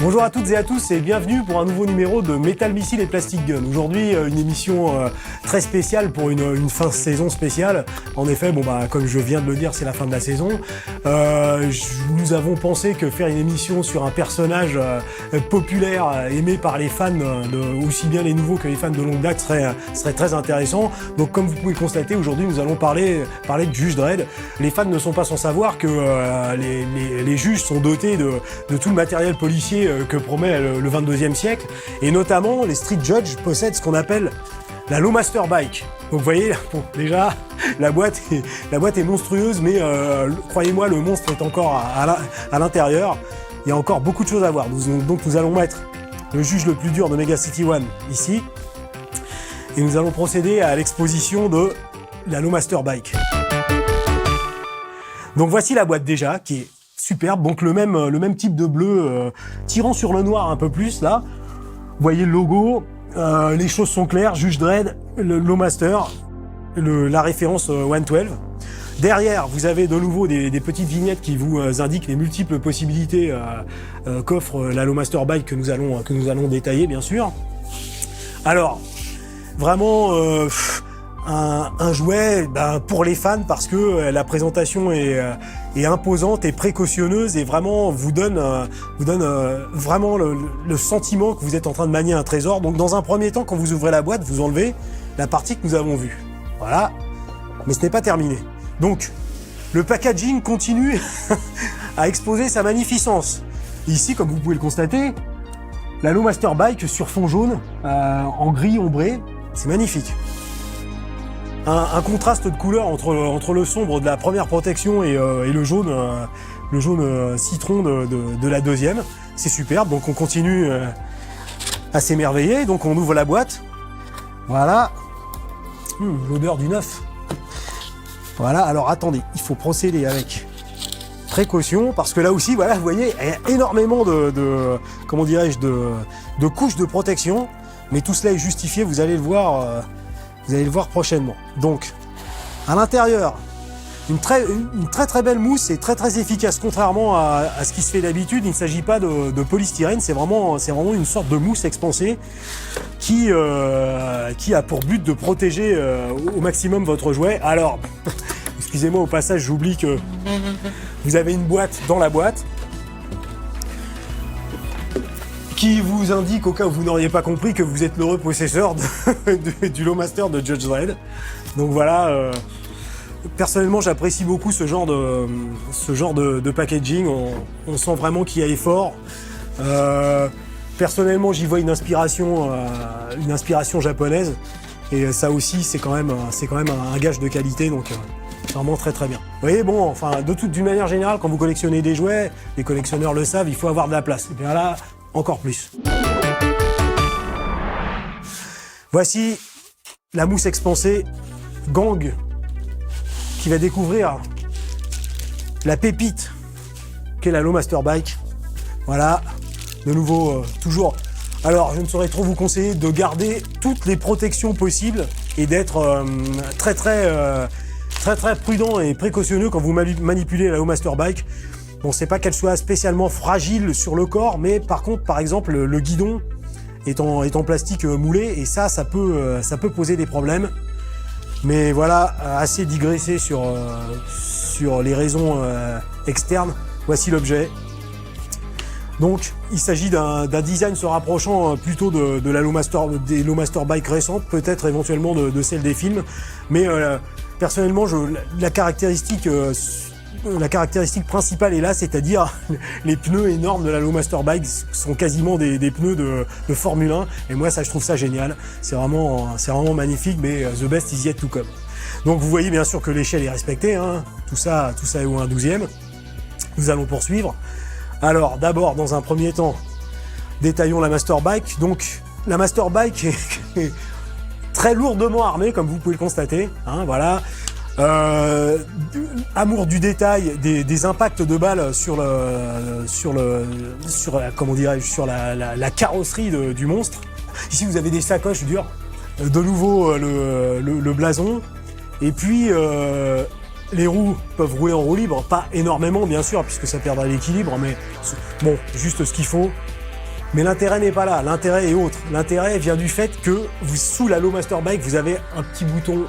Bonjour à toutes et à tous et bienvenue pour un nouveau numéro de Metal Missile et Plastic Gun. Aujourd'hui, une émission très spéciale pour une fin de saison spéciale. En effet, comme je viens de le dire, c'est la fin de la saison. Nous avons pensé que faire une émission sur un personnage populaire, aimé par les fans, aussi bien les nouveaux que les fans de longue date, serait très intéressant. Donc comme vous pouvez le constater, aujourd'hui nous allons parler de Judge Dredd. Les fans ne sont pas sans savoir que les juges sont dotés de tout le matériel policier que promet le 22e siècle, et notamment les street judges possèdent ce qu'on appelle la Lowmaster Bike. Donc vous voyez, bon, déjà la boîte est monstrueuse, mais croyez-moi, le monstre est encore à l'intérieur. Il y a encore beaucoup de choses à voir. Donc nous allons mettre le juge le plus dur de Mega City One ici, et nous allons procéder à l'exposition de la Lowmaster Bike. Donc voici la boîte déjà, qui est superbe, donc le même type de bleu, tirant sur le noir un peu plus là. Vous voyez le logo, les choses sont claires, Judge Dredd, le Lowmaster, la référence 112. Derrière, vous avez de nouveau des petites vignettes qui vous indiquent les multiples possibilités qu'offre la Lowmaster Bike que nous allons détailler bien sûr. Alors, vraiment un jouet pour les fans parce que la présentation est imposante et précautionneuse et vraiment vous donne vraiment le sentiment que vous êtes en train de manier un trésor. Donc dans un premier temps, quand vous ouvrez la boîte, vous enlevez la partie que nous avons vue. Voilà, mais ce n'est pas terminé. Donc le packaging continue à exposer sa magnificence. Ici, comme vous pouvez le constater, la Lowmaster Bike sur fond jaune, en gris ombré, c'est magnifique. Un contraste de couleur entre le sombre de la première protection et le jaune citron de la deuxième. C'est superbe, donc on continue à s'émerveiller. Donc on ouvre la boîte. Voilà. L'odeur du neuf. Voilà, alors attendez, il faut procéder avec précaution, parce que là aussi, voilà, vous voyez, il y a énormément de couches de protection, mais tout cela est justifié, vous allez le voir prochainement. Donc, à l'intérieur, une très belle mousse et très efficace. Contrairement à ce qui se fait d'habitude, il ne s'agit pas de polystyrène, c'est vraiment une sorte de mousse expansée qui a pour but de protéger au maximum votre jouet. Alors, excusez-moi au passage, j'oublie que vous avez une boîte dans la boîte qui vous indique, au cas où vous n'auriez pas compris, que vous êtes l'heureux possesseur du Lowmaster de Judge Dredd. Donc voilà, personnellement j'apprécie beaucoup ce genre de packaging, on sent vraiment qu'il y a effort. Personnellement j'y vois une inspiration japonaise, et ça aussi c'est quand même un gage de qualité, donc vraiment très bien. Vous voyez, bon, enfin d'une manière générale, quand vous collectionnez des jouets, les collectionneurs le savent, il faut avoir de la place. Et bien là, encore plus. Voici la mousse expansée Gang qui va découvrir la pépite qu'est la Lowmaster Bike. Voilà, de nouveau, toujours. Alors, je ne saurais trop vous conseiller de garder toutes les protections possibles et d'être très prudent et précautionneux quand vous manipulez la Lowmaster Bike. Bon, c'est pas qu'elle soit spécialement fragile sur le corps, mais par contre, par exemple, le guidon est en plastique moulé, et ça peut poser des problèmes. Mais voilà, assez digressé sur les raisons externes. Voici l'objet. Donc, il s'agit d'un design se rapprochant plutôt des Lowmaster Bike récentes, peut-être éventuellement de celles des films. Mais personnellement, la caractéristique principale est là, c'est-à-dire les pneus énormes de la Lowmaster Bike sont quasiment des pneus de Formule 1, et moi ça, je trouve ça génial. C'est vraiment magnifique, mais the best is yet to come. Donc vous voyez bien sûr que l'échelle est respectée, hein. Tout ça est au 1/12e. Nous allons poursuivre. Alors d'abord, dans un premier temps, détaillons la Master Bike. Donc la Master Bike est très lourdement armée, comme vous pouvez le constater, hein, voilà. Amour du détail, des impacts de balles sur la carrosserie du monstre. Ici vous avez des sacoches dures, de nouveau le blason, et puis les roues peuvent rouler en roue libre, pas énormément bien sûr puisque ça perdrait l'équilibre, mais bon, juste ce qu'il faut. Mais l'intérêt n'est pas là, l'intérêt est autre. L'intérêt vient du fait que sous la Lowmaster Bike, vous avez un petit bouton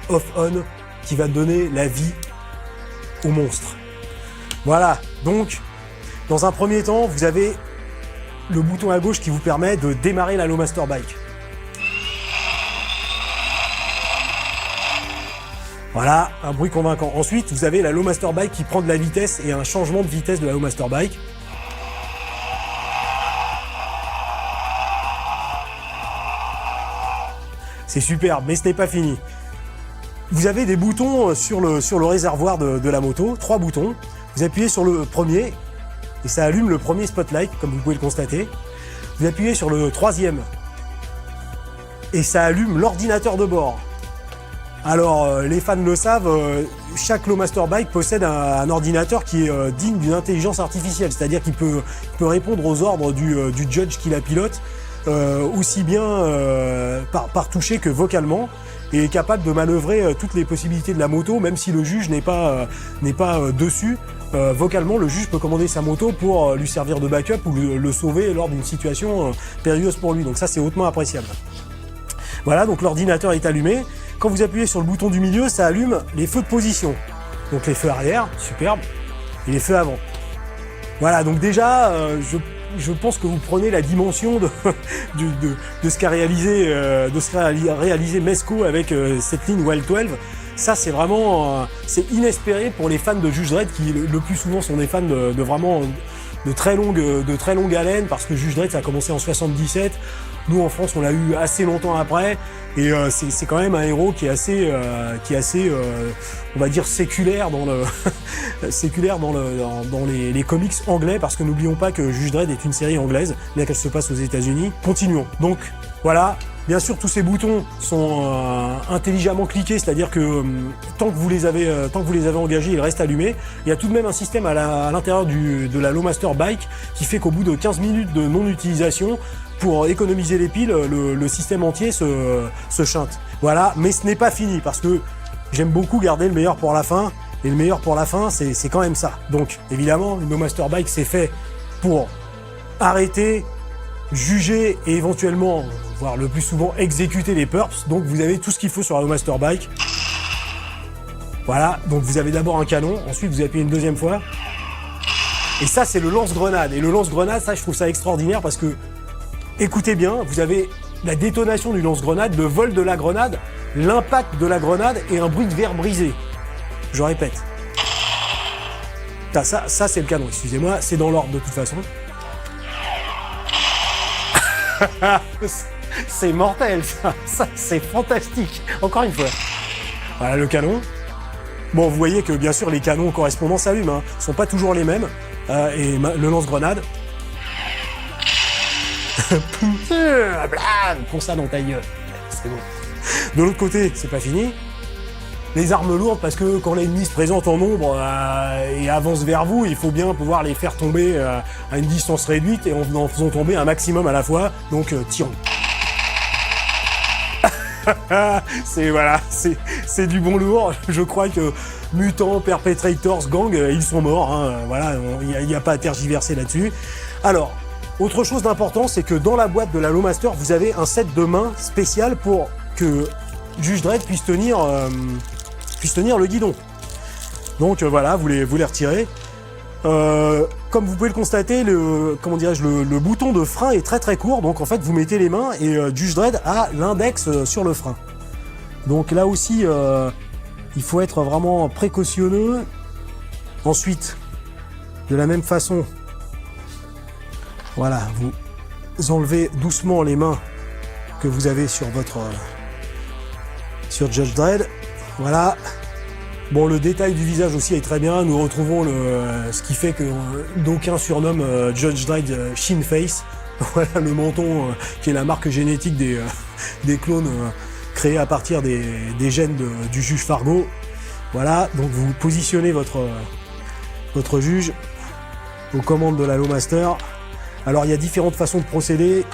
off-on qui va donner la vie au monstre. Voilà, donc dans un premier temps, vous avez le bouton à gauche qui vous permet de démarrer la Lowmaster Bike. Voilà, un bruit convaincant. Ensuite, vous avez la Lowmaster Bike qui prend de la vitesse et un changement de vitesse de la Lowmaster Bike. C'est superbe, mais ce n'est pas fini. Vous avez des boutons sur le réservoir de la moto, 3 boutons. Vous appuyez sur le premier et ça allume le premier spotlight, comme vous pouvez le constater. Vous appuyez sur le troisième et ça allume l'ordinateur de bord. Alors, les fans le savent, chaque Lowmaster Bike possède un ordinateur qui est digne d'une intelligence artificielle, c'est-à-dire qu'il peut répondre aux ordres du judge qui la pilote, aussi bien par toucher que vocalement, et est capable de manœuvrer toutes les possibilités de la moto, même si le juge n'est pas dessus. Vocalement, le juge peut commander sa moto pour lui servir de backup ou le sauver lors d'une situation périlleuse pour lui. Donc ça, c'est hautement appréciable. Voilà, donc l'ordinateur est allumé. Quand vous appuyez sur le bouton du milieu, ça allume les feux de position. Donc les feux arrière, superbe, et les feux avant. Voilà, donc déjà, je pense que vous prenez la dimension de ce qu'a réalisé Mezco avec cette ligne Wild 12. Ça, c'est vraiment c'est inespéré pour les fans de Judge Dredd qui le plus souvent sont des fans de vraiment de très longue haleine, parce que Judge Dredd ça a commencé en 77. Nous en France on l'a eu assez longtemps après, et c'est quand même un héros qui est assez on va dire séculaire dans les comics anglais, parce que n'oublions pas que Judge Dredd est une série anglaise, bien qu'elle se passe aux États-Unis. Continuons. Donc voilà. Bien sûr, tous ces boutons sont intelligemment cliqués, c'est-à-dire que tant que vous les avez engagés, ils restent allumés. Il y a tout de même un système à l'intérieur de la Lowmaster Bike qui fait qu'au bout de 15 minutes de non-utilisation, pour économiser les piles, le système entier se chante. Voilà, mais ce n'est pas fini, parce que j'aime beaucoup garder le meilleur pour la fin, et le meilleur pour la fin, c'est quand même ça. Donc, évidemment, une Lowmaster Bike, c'est fait pour arrêter, juger et éventuellement, voire le plus souvent, exécuter les perps. Donc vous avez tout ce qu'il faut sur la Lowmaster Bike. Voilà, donc vous avez d'abord un canon, ensuite vous appuyez une deuxième fois. Et ça, c'est le lance-grenade. Et le lance-grenade, ça, je trouve ça extraordinaire, parce que, écoutez bien, vous avez la détonation du lance-grenade, le vol de la grenade, l'impact de la grenade et un bruit de verre brisé. Je répète. Ça c'est le canon, excusez-moi, c'est dans l'ordre de toute façon. C'est mortel, ça c'est fantastique. Encore une fois. Voilà le canon. Bon, vous voyez que bien sûr les canons correspondants s'allument, hein. Ils sont pas toujours les mêmes. Et le lance-grenade. Pour ça dans ta gueule. C'est bon. De l'autre côté, c'est pas fini. Les armes lourdes, parce que quand l'ennemi se présente en nombre et avance vers vous, il faut bien pouvoir les faire tomber à une distance réduite et en faisant tomber un maximum à la fois. Donc tirons. C'est du bon lourd. Je crois que Mutants, Perpetrators, Gang, ils sont morts. Hein. Voilà, il n'y a pas à tergiverser là-dessus. Alors, autre chose d'important, c'est que dans la boîte de la Lowmaster, vous avez un set de mains spécial pour que Judge Dredd puisse tenir le guidon. Donc voilà, vous les retirez. Comme vous pouvez le constater, le bouton de frein est très très court, donc en fait vous mettez les mains et Judge Dredd a l'index sur le frein. Donc là aussi, il faut être vraiment précautionneux. Ensuite, de la même façon, voilà, vous enlevez doucement les mains que vous avez sur Judge Dredd. Voilà. Bon, le détail du visage aussi est très bien. Nous retrouvons ce qui fait que d'aucuns surnomment Judge Dredd Shin Face. Voilà, le menton qui est la marque génétique des clones créés à partir des gènes du juge Fargo. Voilà, donc vous positionnez votre juge aux commandes de la Lowmaster. Alors, il y a différentes façons de procéder.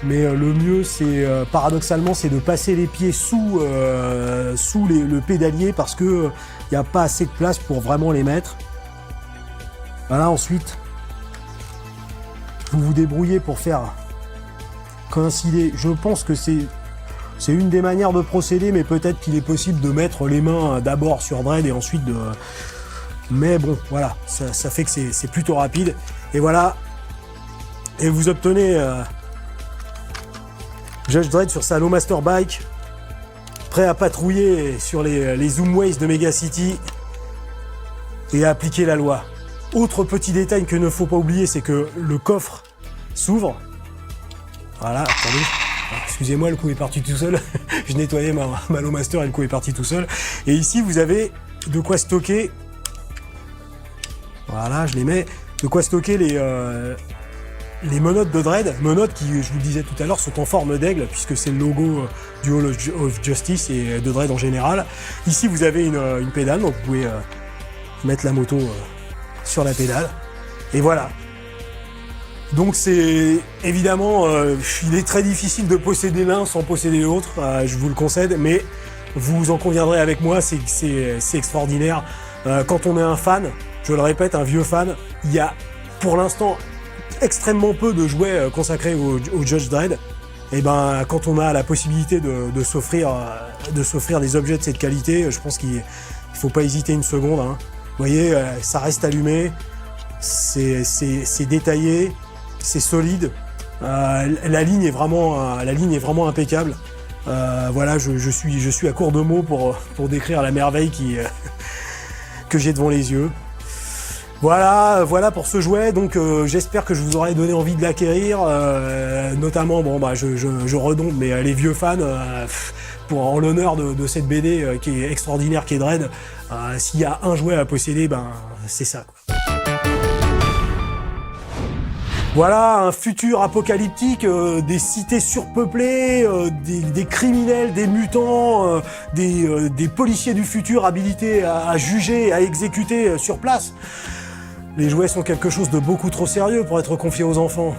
Mais le mieux, c'est paradoxalement, c'est de passer les pieds sous le pédalier, parce que il n'y a pas assez de place pour vraiment les mettre. Voilà, ensuite, vous vous débrouillez pour faire coïncider. Je pense que c'est une des manières de procéder, mais peut-être qu'il est possible de mettre les mains d'abord sur Dredd et ensuite de... Mais bon, voilà, ça fait que c'est plutôt rapide. Et voilà, et vous obtenez Judge Dredd sur sa Lowmaster Bike, prêt à patrouiller sur les Zoomways de Mega City et à appliquer la loi. Autre petit détail que ne faut pas oublier, c'est que le coffre s'ouvre. Voilà, attendez. Excusez-moi, le coup est parti tout seul. Je nettoyais ma Lowmaster et le coup est parti tout seul. Et ici, vous avez de quoi stocker. Voilà, je les mets. De quoi stocker les menottes de Dredd. Menottes qui, je vous le disais tout à l'heure, sont en forme d'aigle, puisque c'est le logo du Hall of Justice et de Dredd en général. Ici, vous avez une pédale, donc vous pouvez mettre la moto sur la pédale. Et voilà. Donc c'est évidemment, il est très difficile de posséder l'un sans posséder l'autre, je vous le concède, mais vous en conviendrez avec moi, c'est extraordinaire. Quand on est un fan, je le répète, un vieux fan, il y a pour l'instant extrêmement peu de jouets consacrés au Judge Dredd. Et ben quand on a la possibilité de s'offrir des objets de cette qualité, je pense qu'il faut pas hésiter une seconde. Hein. Vous voyez, ça reste allumé, c'est détaillé. C'est solide, la ligne est vraiment impeccable. Voilà, je suis à court de mots pour décrire la merveille que j'ai devant les yeux. Voilà pour ce jouet. Donc j'espère que je vous aurai donné envie de l'acquérir, notamment je redonde, mais les vieux fans en l'honneur de cette BD qui est extraordinaire, qui est Dredd. S'il y a un jouet à posséder, c'est ça, quoi. Voilà, un futur apocalyptique, des cités surpeuplées, des criminels, des mutants, des policiers du futur habilités à juger, à exécuter sur place. Les jouets sont quelque chose de beaucoup trop sérieux pour être confiés aux enfants.